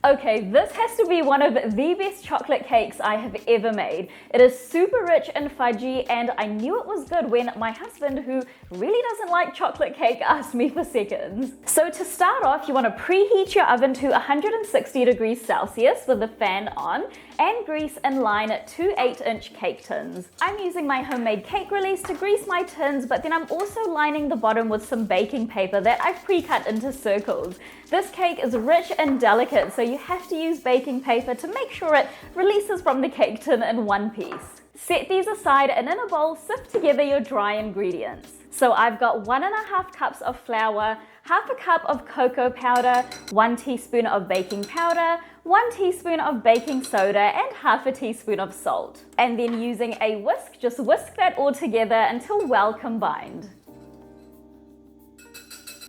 Okay, this has to be one of the best chocolate cakes I have ever made. It is super rich and fudgy, and I knew it was good when my husband, who really doesn't like chocolate cake, asked me for seconds. So to start off, you want to preheat your oven to 160 degrees Celsius with the fan on, and grease and line 2 8-inch cake tins. I'm using my homemade cake release to grease my tins, but then I'm also lining the bottom with some baking paper that I've pre-cut into circles. This cake is rich and delicate, so you have to use baking paper to make sure it releases from the cake tin in one piece. Set these aside, and in a bowl, sift together your dry ingredients. So I've got 1.5 cups of flour, half a cup of cocoa powder, 1 teaspoon of baking powder, 1 teaspoon of baking soda, and half a teaspoon of salt. And then using a whisk, just whisk that all together until well combined.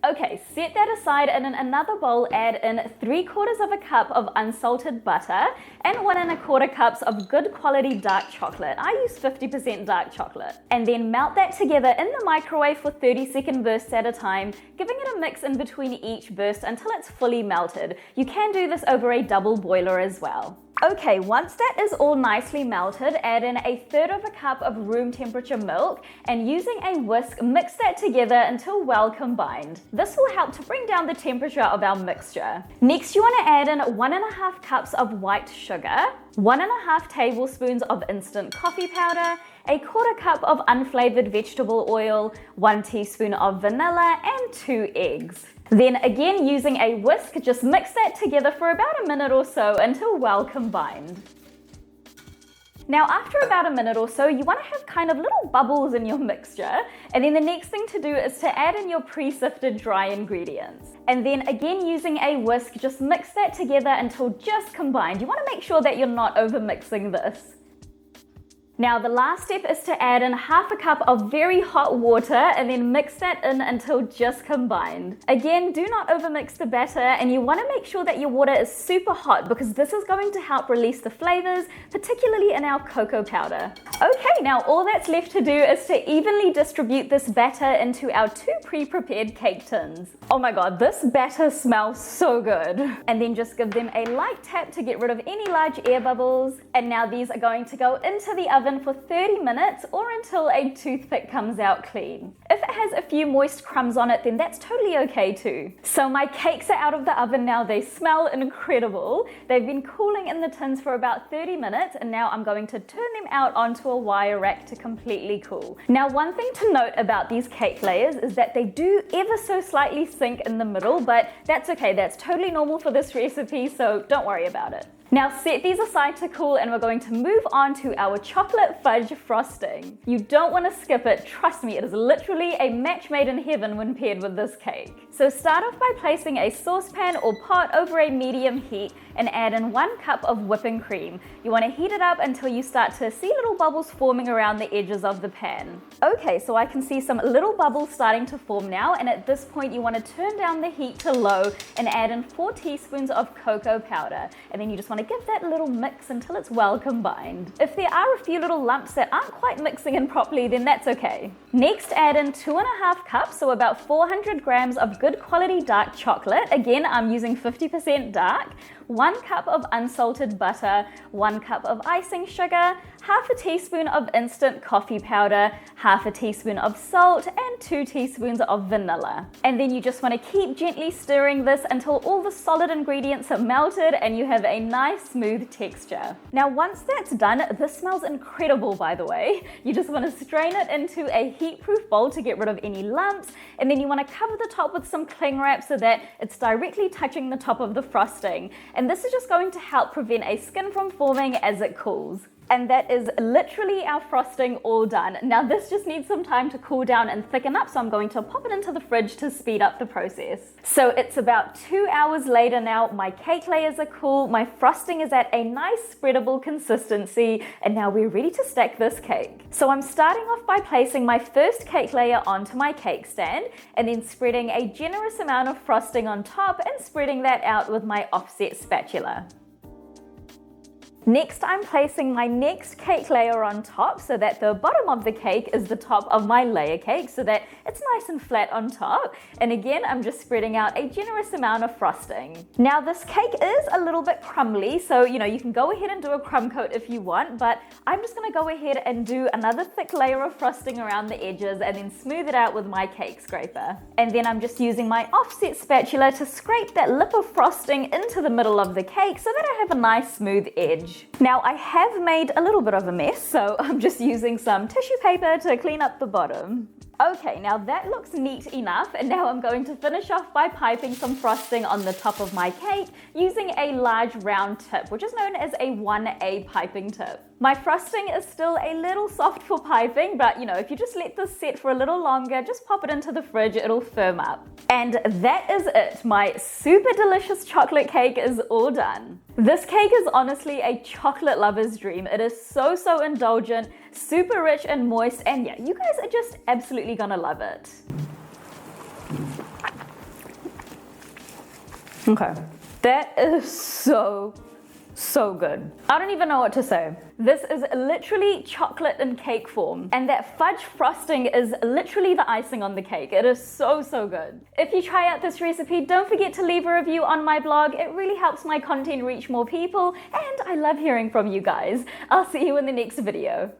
Okay, set that aside, and in another bowl add in 3/4 cup of unsalted butter and 1 1/4 cups of good quality dark chocolate. I use 50% dark chocolate. And then melt that together in the microwave for 30-second bursts at a time, giving it a mix in between each burst until it's fully melted. You can do this over a double boiler as well. Okay, once that is all nicely melted, add in 1/3 cup of room temperature milk, and using a whisk, mix that together until well combined. This will help to bring down the temperature of our mixture. Next, you want to add in 1.5 cups of white sugar, 1.5 tablespoons of instant coffee powder, 1/4 cup of unflavoured vegetable oil, 1 teaspoon of vanilla, and 2 eggs. Then again, using a whisk, just mix that together for about a minute or so until well combined. Now after about a minute or so, you want to have kind of little bubbles in your mixture, and then the next thing to do is to add in your pre-sifted dry ingredients. And then again, using a whisk, just mix that together until just combined. You want to make sure that you're not over mixing this. Now the last step is to add in half a cup of very hot water and then mix that in until just combined. Again, do not overmix the batter, and you want to make sure that your water is super hot because this is going to help release the flavors, particularly in our cocoa powder. Okay, now all that's left to do is to evenly distribute this batter into our 2 pre-prepared cake tins. Oh my god, this batter smells so good. And then just give them a light tap to get rid of any large air bubbles. And now these are going to go into the oven for 30 minutes or until a toothpick comes out clean. If it has a few moist crumbs on it, then that's totally okay too. So my cakes are out of the oven now. They smell incredible. They've been cooling in the tins for about 30 minutes, and now I'm going to turn them out onto a wire rack to completely cool. Now one thing to note about these cake layers is that they do ever so slightly sink in the middle, but that's okay. That's totally normal for this recipe, so don't worry about it. Now set these aside to cool, and we're going to move on to our chocolate fudge frosting. You don't want to skip it. Trust me, it is literally a match made in heaven when paired with this cake. So start off by placing a saucepan or pot over a medium heat and add in 1 cup of whipping cream. You want to heat it up until you start to see little bubbles forming around the edges of the pan. Okay, so I can see some little bubbles starting to form now, and at this point you want to turn down the heat to low and add in 4 teaspoons of cocoa powder. And then you just want to give that a little mix until it's well combined. If there are a few little lumps that aren't quite mixing in properly, then that's okay. Next, add in 2.5 cups, so about 400 grams of good quality dark chocolate. Again, I'm using 50% dark. 1 cup of unsalted butter, 1 cup of icing sugar, half a teaspoon of instant coffee powder, half a teaspoon of salt, and 2 teaspoons of vanilla. And then you just want to keep gently stirring this until all the solid ingredients are melted and you have a nice smooth texture. Now once that's done, this smells incredible, by the way. You just want to strain it into a heat-proof bowl to get rid of any lumps, and then you want to cover the top with some cling wrap so that it's directly touching the top of the frosting. And this is just going to help prevent a skin from forming as it cools. And that is literally our frosting all done. Now this just needs some time to cool down and thicken up, so I'm going to pop it into the fridge to speed up the process. So it's about 2 hours later now. My cake layers are cool, my frosting is at a nice spreadable consistency, and now we're ready to stack this cake. So I'm starting off by placing my first cake layer onto my cake stand, and then spreading a generous amount of frosting on top and spreading that out with my offset spatula. Next, I'm placing my next cake layer on top so that the bottom of the cake is the top of my layer cake so that it's nice and flat on top. And again, I'm just spreading out a generous amount of frosting. Now this cake is a little bit crumbly, so you can go ahead and do a crumb coat if you want, but I'm just gonna go ahead and do another thick layer of frosting around the edges and then smooth it out with my cake scraper. And then I'm just using my offset spatula to scrape that lip of frosting into the middle of the cake so that I have a nice smooth edge. Now I have made a little bit of a mess, so I'm just using some tissue paper to clean up the bottom. Okay, now that looks neat enough, and now I'm going to finish off by piping some frosting on the top of my cake using a large round tip, which is known as a 1A piping tip. My frosting is still a little soft for piping, but if you just let this set for a little longer, just pop it into the fridge, it'll firm up. And that is it. My super delicious chocolate cake is all done. This cake is honestly a chocolate lover's dream. It is so indulgent, super rich and moist, and yeah, you guys are just absolutely gonna love it. Okay, that is so good. I don't even know what to say. This is literally chocolate in cake form, and that fudge frosting is literally the icing on the cake. It is so good. If you try out this recipe, don't forget to leave a review on my blog. It really helps my content reach more people, and I love hearing from you guys. I'll see you in the next video.